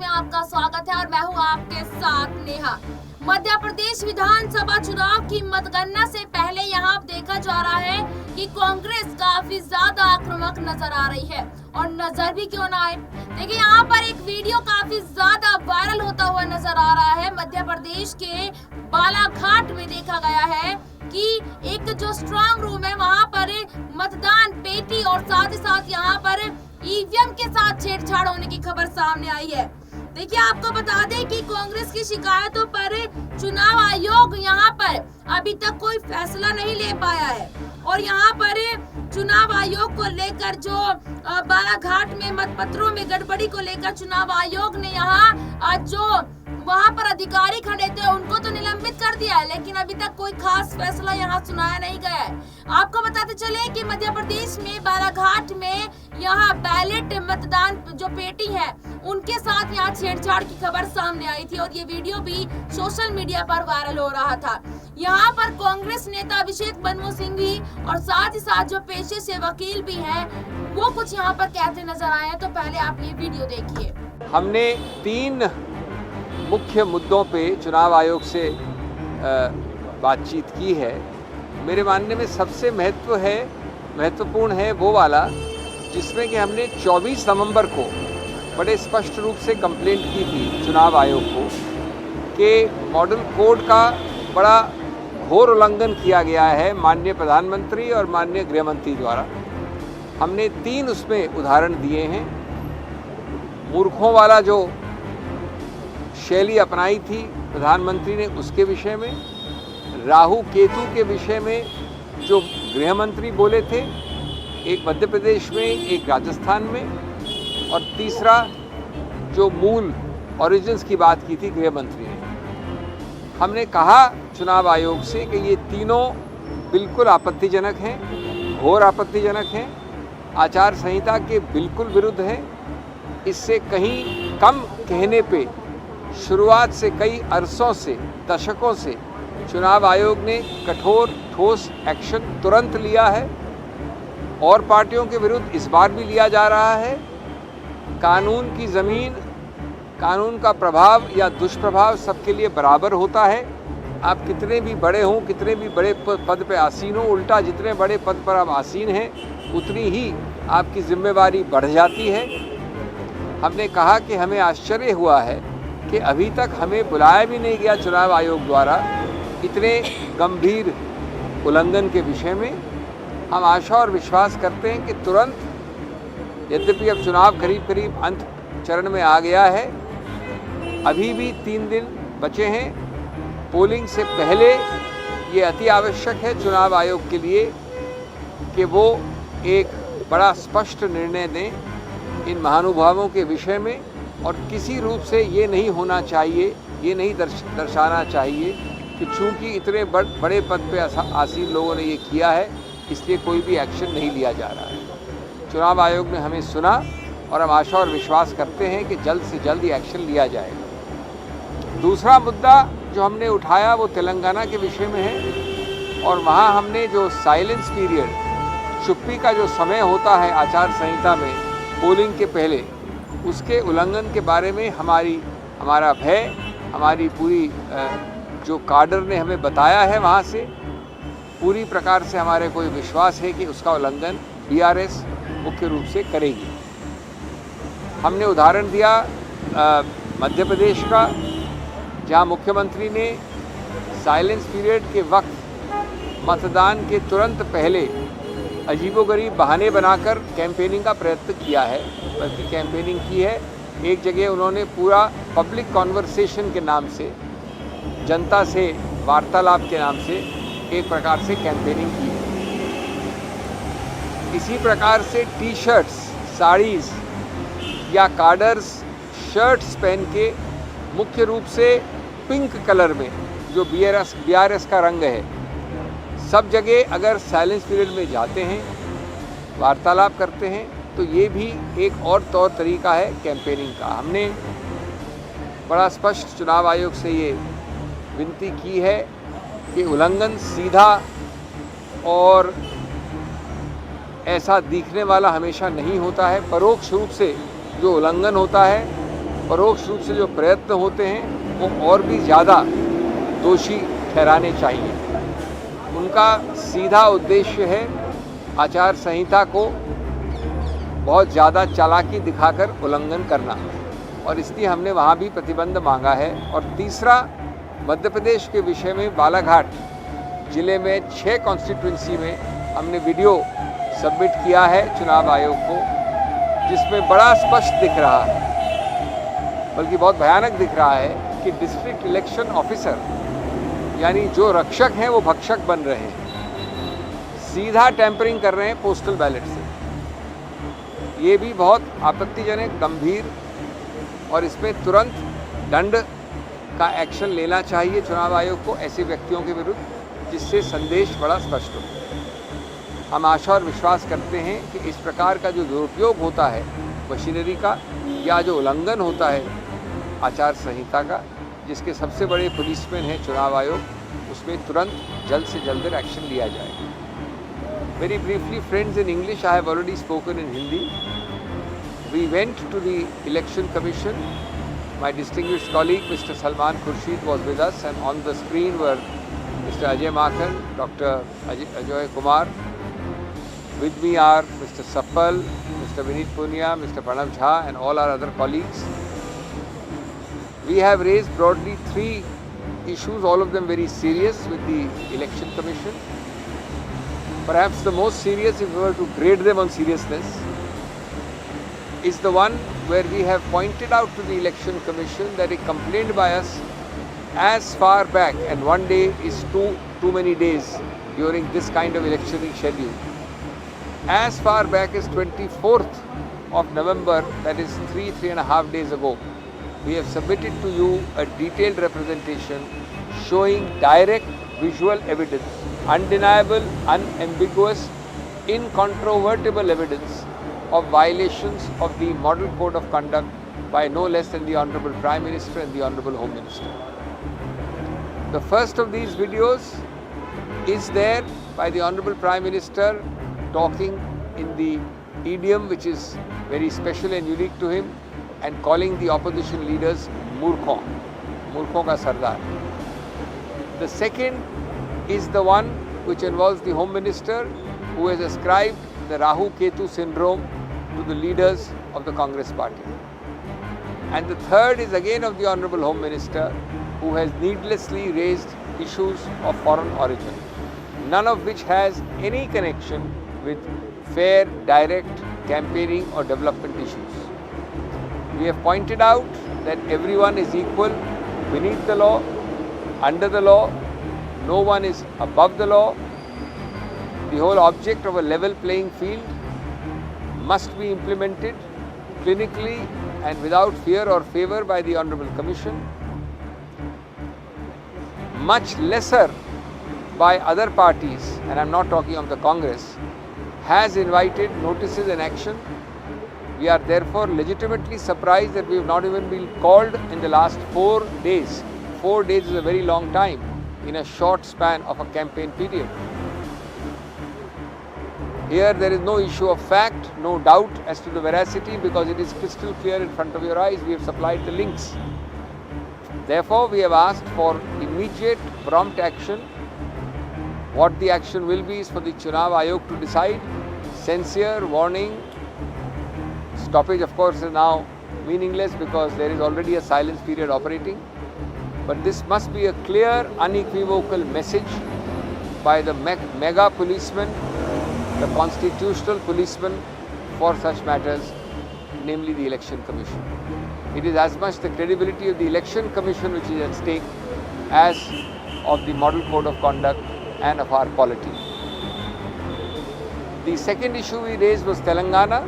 में आपका स्वागत है और मैं हूं आपके साथ नेहा। मध्य प्रदेश विधानसभा चुनाव की मतगणना से पहले यहां देखा जा रहा है कि कांग्रेस काफी ज्यादा आक्रामक नजर आ रही है और नजर भी क्यों ना आए। देखिए यहाँ पर एक वीडियो काफी ज्यादा वायरल होता हुआ नजर आ रहा है। मध्य प्रदेश के बालाघाट में देखा गया है कि एक जो स्ट्रांग रूम है वहां पर मतदान पेटी और साथ ही साथ यहाँ पर ईवीएम के साथ छेड़छाड़ होने की खबर सामने आई है। देखिए आपको बता दें कि कांग्रेस की शिकायतों पर चुनाव आयोग यहाँ पर अभी तक कोई फैसला नहीं ले पाया है और यहाँ पर चुनाव आयोग को लेकर जो बालाघाट में मतपत्रों में गड़बड़ी को लेकर चुनाव आयोग ने यहाँ जो वहाँ पर अधिकारी खड़े थे उनको तो निलंबित कर दिया है, लेकिन अभी तक कोई खास फैसला यहाँ सुनाया नहीं गया है। आपको बताते चले कि मध्य प्रदेश में बालाघाट में यहाँ बैलेट मतदान जो पेटी है उनके साथ यहाँ छेड़छाड़ की खबर सामने आई थी और ये वीडियो भी सोशल मीडिया पर वायरल हो रहा था। यहाँ पर कांग्रेस नेता अभिषेक मनु सिंघवी और साथ ही साथ जो पेशे से वकील भी हैं वो कुछ यहाँ पर कहते नजर आए हैं। तो पहले आप ये वीडियो देखिए। हमने 3 मुख्य मुद्दों पे चुनाव आयोग से बातचीत की है। मेरे मानने में सबसे महत्वपूर्ण है वो वाला जिसमें कि हमने 24 नवंबर को बड़े स्पष्ट रूप से कंप्लेंट की थी चुनाव आयोग को कि मॉडल कोड का बड़ा घोर उल्लंघन किया गया है माननीय प्रधानमंत्री और माननीय गृह मंत्री द्वारा। हमने 3 उसमें उदाहरण दिए हैं। मूर्खों वाला जो शैली अपनाई थी प्रधानमंत्री ने उसके विषय में, राहु केतु के विषय में जो गृह मंत्री बोले थे, एक मध्य प्रदेश में एक राजस्थान में, और तीसरा जो मूल ओरिजिन्स की बात की थी गृह मंत्री ने। हमने कहा चुनाव आयोग से कि ये तीनों बिल्कुल आपत्तिजनक हैं, घोर आपत्तिजनक हैं, आचार संहिता के बिल्कुल विरुद्ध हैं। इससे कहीं कम कहने पे शुरुआत से कई अरसों से, दशकों से चुनाव आयोग ने कठोर ठोस एक्शन तुरंत लिया है और पार्टियों के विरुद्ध इस बार भी लिया जा रहा है। कानून की ज़मीन, कानून का प्रभाव या दुष्प्रभाव सबके लिए बराबर होता है। आप कितने भी बड़े हों, कितने भी बड़े पद पे आसीन हों, उल्टा जितने बड़े पद पर आप आसीन हैं उतनी ही आपकी जिम्मेवारी बढ़ जाती है। हमने कहा कि हमें आश्चर्य हुआ है कि अभी तक हमें बुलाया भी नहीं गया चुनाव आयोग द्वारा इतने गंभीर उल्लंघन के विषय में। हम आशा और विश्वास करते हैं कि तुरंत, यद्यपि अब चुनाव करीब अंत चरण में आ गया है, अभी भी 3 दिन बचे हैं, पोलिंग से पहले ये अति आवश्यक है चुनाव आयोग के लिए कि वो एक बड़ा स्पष्ट निर्णय दें इन महानुभावों के विषय में। और किसी रूप से ये नहीं होना चाहिए, ये नहीं दर्शाना चाहिए कि चूंकि इतने बड़े पद पे आसीन लोगों ने ये किया है इसलिए कोई भी एक्शन नहीं लिया जा रहा है। चुनाव आयोग ने हमें सुना और हम आशा और विश्वास करते हैं कि जल्द से जल्द ये एक्शन लिया जाएगा। दूसरा मुद्दा जो हमने उठाया वो तेलंगाना के विषय में है और वहाँ हमने जो साइलेंस पीरियड, चुप्पी का जो समय होता है आचार संहिता में पोलिंग के पहले, उसके उल्लंघन के बारे में हमारा भय, हमारी पूरी जो काडर ने हमें बताया है वहाँ से पूरी प्रकार से हमारे को विश्वास है कि उसका उल्लंघन बीआरएस मुख्य रूप से करेगी। हमने उदाहरण दिया मध्य प्रदेश का, जहाँ मुख्यमंत्री ने साइलेंस पीरियड के वक्त मतदान के तुरंत पहले अजीबोगरीब बहाने बनाकर कैंपेनिंग का प्रयत्न किया है, बल्कि कैंपेनिंग की है। एक जगह उन्होंने पूरा पब्लिक कॉन्वर्सेशन के नाम से, जनता से वार्तालाप के नाम से एक प्रकार से कैंपेनिंग की है। इसी प्रकार से टी शर्ट्स, साड़ीज़ या कार्डर्स शर्ट्स पहन के मुख्य रूप से पिंक कलर में, जो बीआरएस का रंग है, सब जगह अगर साइलेंस पीरियड में जाते हैं, वार्तालाप करते हैं, तो ये भी एक और तौर तरीका है कैंपेनिंग का। हमने बड़ा स्पष्ट चुनाव आयोग से ये विनती की है कि उल्लंघन सीधा और ऐसा दिखने वाला हमेशा नहीं होता है। परोक्ष रूप से जो उल्लंघन होता है परोक्ष रूप से जो प्रयत्न होते हैं वो और भी ज़्यादा दोषी ठहराने चाहिए। उनका सीधा उद्देश्य है आचार संहिता को बहुत ज़्यादा चालाकी दिखाकर उल्लंघन करना, और इसलिए हमने वहाँ भी प्रतिबंध मांगा है। और तीसरा, मध्य प्रदेश के विषय में बालाघाट जिले में 6 कॉन्स्टिट्यूंसी में हमने वीडियो सबमिट किया है चुनाव आयोग को, जिसमें बड़ा स्पष्ट दिख रहा है, बल्कि बहुत भयानक दिख रहा है कि डिस्ट्रिक्ट इलेक्शन ऑफिसर यानी जो रक्षक हैं वो भक्षक बन रहे हैं, सीधा टैंपरिंग कर रहे हैं पोस्टल बैलेट से। ये भी बहुत आपत्तिजनक, गंभीर, और इसमें तुरंत दंड का एक्शन लेना चाहिए चुनाव आयोग को ऐसे व्यक्तियों के विरुद्ध, जिससे संदेश बड़ा स्पष्ट हो। हम आशा और विश्वास करते हैं कि इस प्रकार का जो दुरुपयोग होता है मशीनरी का, या जो उल्लंघन होता है आचार संहिता का, जिसके सबसे बड़े पुलिसमैन हैं चुनाव आयोग, उसमें तुरंत जल्द से जल्द एक्शन लिया जाए। Very briefly, friends, in English I have already spoken in Hindi. We went to the Election Commission. My distinguished colleague Mr. Salman Khurshid was with us, and on the screen were Mr. Ajay Makhan, Dr. Ajay Kumar. With me are Mr. Sappal, Mr. Vineet Punia, Mr. Pranav Jha, and all our other colleagues. We have raised broadly 3 issues, all of them very serious, with the Election Commission. Perhaps the most serious, if we were to grade them on seriousness, is the one where we have pointed out to the Election Commission that a complaint by us as far back, and one day is too many days during this kind of electionary schedule, as far back as 24th of November, that is 3.5 days ago, we have submitted to you a detailed representation showing direct visual evidence, undeniable, unambiguous, incontrovertible evidence of violations of the Model Code of Conduct by no less than the Honorable Prime Minister and the Honorable Home Minister. The first of these videos is there by the Honorable Prime Minister talking in the idiom which is very special and unique to him, and calling the opposition leaders Murkhon ka Sardar. The second is the one which involves the Home Minister, who has ascribed the Rahu Ketu syndrome to the leaders of the Congress party. And the third is again of the Honorable Home Minister, who has needlessly raised issues of foreign origin, none of which has any connection with fair, direct campaigning or development issues. We have pointed out that everyone is equal beneath the law, under the law. No one is above the law. The whole object of a level playing field must be implemented clinically and without fear or favor by the Honorable Commission, much lesser by other parties, and I am not talking of the Congress, has invited notices and action. We are therefore legitimately surprised that we have not even been called in the last 4 days. 4 days is a very long time in a short span of a campaign period. Here there is no issue of fact, no doubt as to the veracity, because it is crystal clear in front of your eyes. We have supplied the links. Therefore, we have asked for immediate, prompt action. What the action will be is for the Chunav Ayog to decide. Censure, warning, stoppage of course is now meaningless because there is already a silence period operating. But this must be a clear, unequivocal message by the mega policeman, the constitutional policeman for such matters, namely the Election Commission. It is as much the credibility of the Election Commission which is at stake as of the Model Code of Conduct and of our polity. The second issue we raised was Telangana,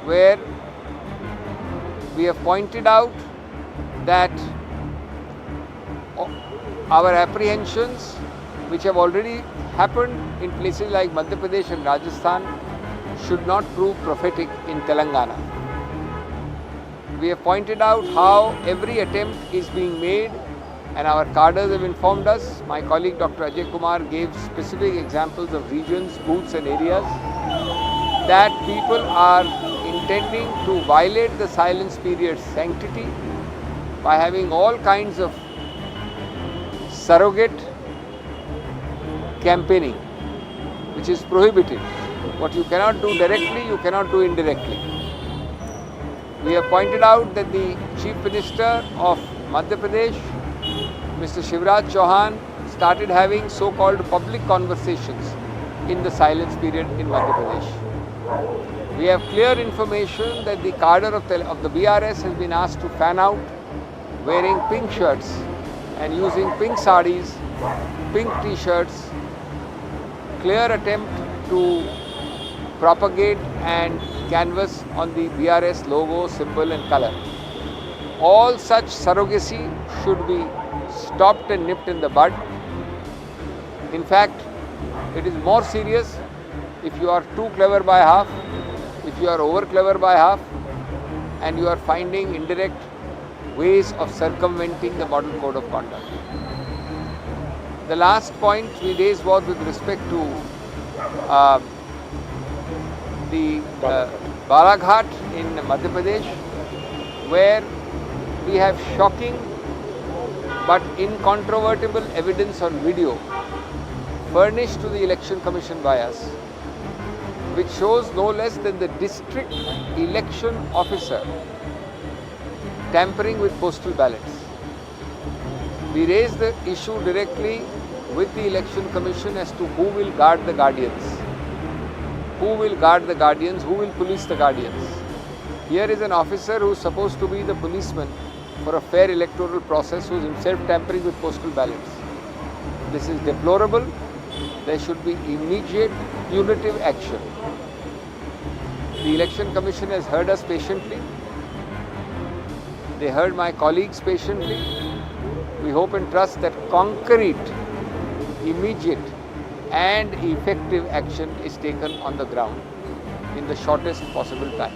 where we have pointed out that our apprehensions, which have already happened in places like Madhya Pradesh and Rajasthan, should not prove prophetic in Telangana. We have pointed out how every attempt is being made, and our cadres have informed us. My colleague Dr. Ajay Kumar gave specific examples of regions, booths and areas that people are intending to violate the silence period's sanctity by having all kinds of surrogate campaigning, which is prohibited. What you cannot do directly, you cannot do indirectly. We have pointed out that the Chief Minister of Madhya Pradesh, Mr. Shivraj Chauhan, started having so-called public conversations in the silence period in Madhya Pradesh. We have clear information that the cadre of the BRS has been asked to fan out wearing pink shirts and using pink sarees, pink t-shirts, clear attempt to propagate and canvas on the BRS logo, symbol and color. All such surrogacy should be stopped and nipped in the bud. In fact, it is more serious if you are too clever by half, if you are over clever by half, and you are finding indirect ways of circumventing the model code of conduct. The last point we raised was with respect to the Balaghat in Madhya Pradesh, where we have shocking but incontrovertible evidence on video furnished to the Election Commission by us, which shows no less than the district election officer tampering with postal ballots. We raised the issue directly with the Election Commission as to who will guard the guardians. Who will guard the guardians? Who will police the guardians? Here is an officer who is supposed to be the policeman for a fair electoral process, who is himself tampering with postal ballots. This is deplorable. There should be immediate punitive action. The Election Commission has heard us patiently. They heard my colleagues patiently. We hope and trust that concrete, immediate and effective action is taken on the ground in the shortest possible time.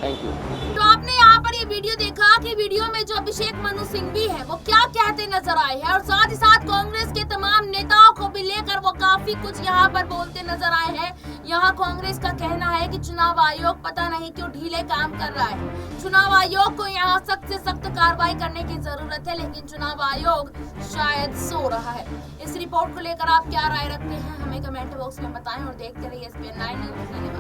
Thank you. तो आपने यहाँ पर ये video देखा कि video में जो अभिषेक मनु सिंघवी है वो क्या कहते नजर आए हैं, और साथ ही साथ कांग्रेस के तमाम नेताओं को भी लेकर वो काफी कुछ यहाँ पर बोलते नजर आए हैं। यहाँ कांग्रेस का कहना है कि चुनाव आयोग पता नहीं क्यों ढीले काम कर रहा है। चुनाव आयोग को यहाँ सख्त से सख्त कार्रवाई करने की जरूरत है, लेकिन चुनाव आयोग शायद सो रहा है। इस रिपोर्ट को लेकर आप क्या राय रखते हैं, हमें कमेंट बॉक्स में बताएं और देखते रहिए SBN 9 न्यूज़।